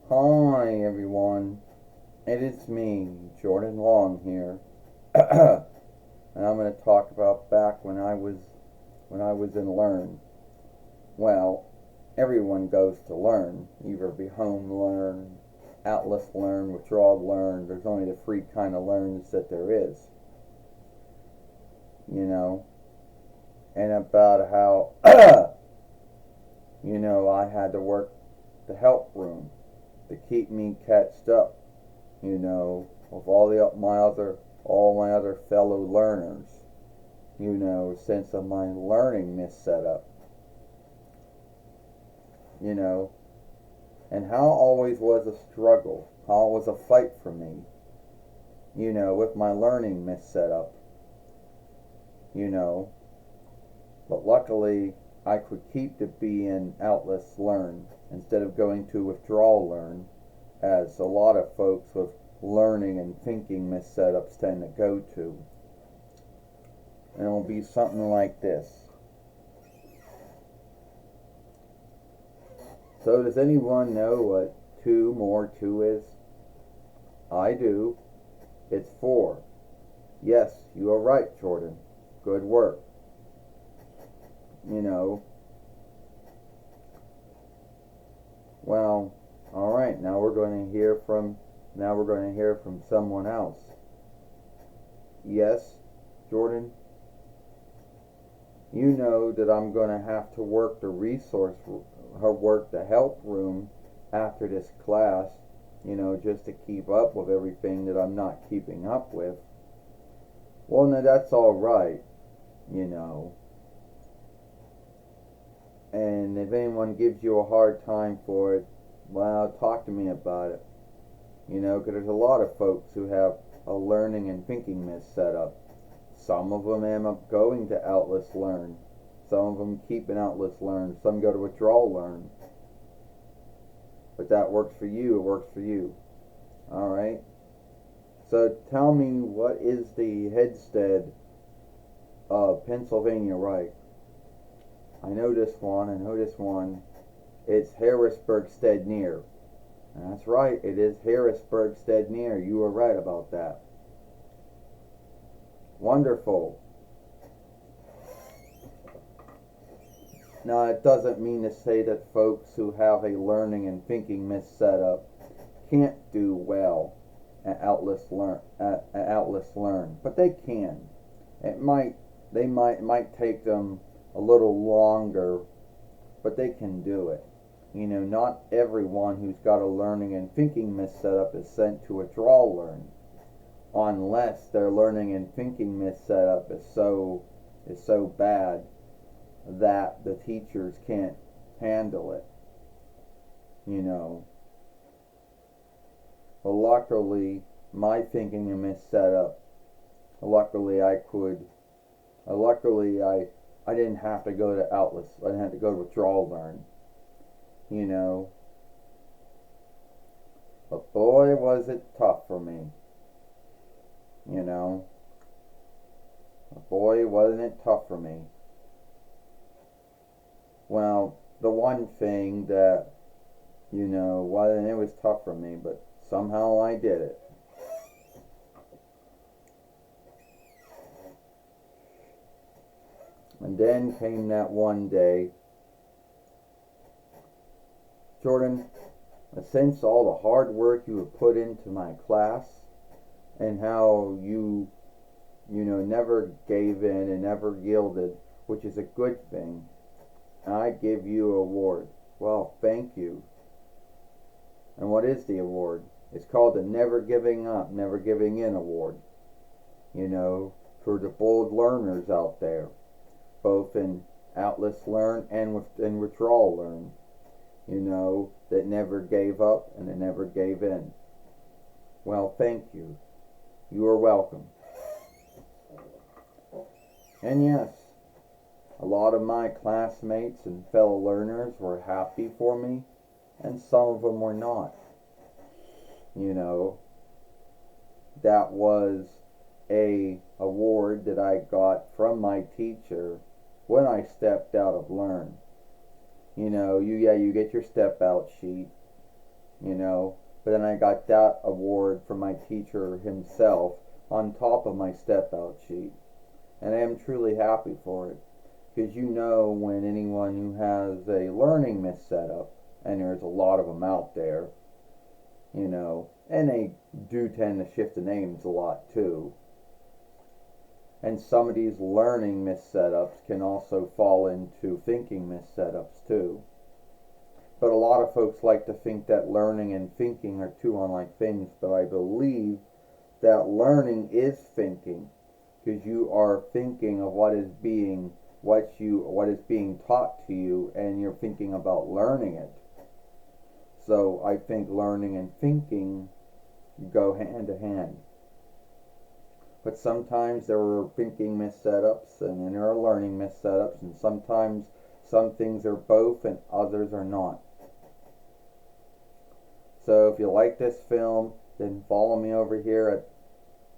Hi everyone, it is me, Jordan Long here, and I'm going to talk about back when I was in Learn. Well, everyone goes to Learn, either be home Learn, Atlas Learn, Withdrawal Learn. There's only the three kind of learns that there is, you know, and about how I had to work the help room to keep me catched up, with all my other fellow learners, since of my learning missetup, you know, and how always was a struggle, how it was a fight for me, with my learning missetup, you know, but luckily I could keep to being Atlas Learn instead of going to Withdrawal Learn, as a lot of folks with learning and thinking missetups tend to go to. And it will be something like this. So does anyone know what 2 more 2 is? I do. It's 4. Yes, you are right, Jordan. Good work. You know. Well, all right. Now we're going to hear from someone else. Yes, Jordan. You know that I'm going to have to work the help room after this class, just to keep up with everything that I'm not keeping up with. Well, no, that's all right, you know. And if anyone gives you a hard time for it, well, talk to me about it. Because there's a lot of folks who have a learning and thinking miss set up. Some of them end up going to Atlas Learn. Some of them keep an Atlas Learn. Some go to Withdrawal Learn. But that works for you. It works for you. Alright? So tell me, what is the headstead of Pennsylvania Right? I know this one. It's Harrisburg-Stead Near. That's right, it is Harrisburg-Stead Near. You were right about that. Wonderful. Now, it doesn't mean to say that folks who have a learning and thinking miss setup can't do well at Atlas Learn, but they can. It might take them a little longer, but they can do it. Not everyone who's got a learning and thinking miss setup is sent to Withdrawal Learn, unless their learning and thinking miss setup is so bad that the teachers can't handle it. But luckily, my thinking and miss setup, luckily I could, luckily I didn't have to go to Atlas. I didn't have to go to Withdrawal Learn. But boy, was it tough for me. But boy, wasn't it tough for me. Well, the one thing that, wasn't, it was tough for me, but somehow I did it. And then came that one day. Jordan, since all the hard work you have put into my class, and how you never gave in and never yielded, which is a good thing, I give you an award. Well, thank you. And what is the award? It's called the Never Giving Up, Never Giving In Award. For the bold learners out there, both in Atlas Learn and Withdrawal Learn, that never gave up and that never gave in. Well, thank you. You are welcome. And yes, a lot of my classmates and fellow learners were happy for me, and some of them were not. That was a award that I got from my teacher when I stepped out of Learn. You know, you get your step out sheet, but then I got that award from my teacher himself on top of my step out sheet. And I am truly happy for it. Because when anyone who has a learning miss setup, and there's a lot of them out there, and they do tend to shift the names a lot too. And some of these learning miss setups can also fall into thinking miss setups too. But a lot of folks like to think that learning and thinking are two unlike things, but I believe that learning is thinking, because you are thinking of what is being taught to you, and you're thinking about learning it. So I think learning and thinking go hand to hand. But sometimes there are thinking miss setups, and then there are learning miss setups, and sometimes some things are both and others are not. So if you like this film, then follow me over here.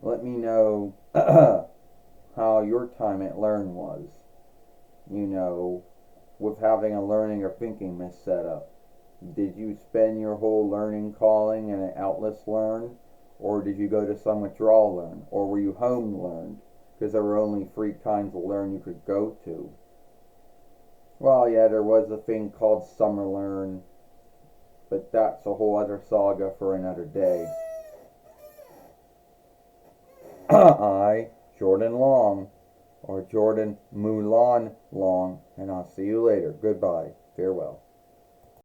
Let me know how your time at Learn was, with having a learning or thinking miss setup. Did you spend your whole learning calling in an Atlas Learn? Or did you go to some withdrawal learn? Or were you home learned? Because there were only 3 kinds of learn you could go to. Well, yeah, there was a thing called summer learn, but that's a whole other saga for another day. I, Jordan Long, or Jordan Mulan Long, and I'll see you later. Goodbye. Farewell.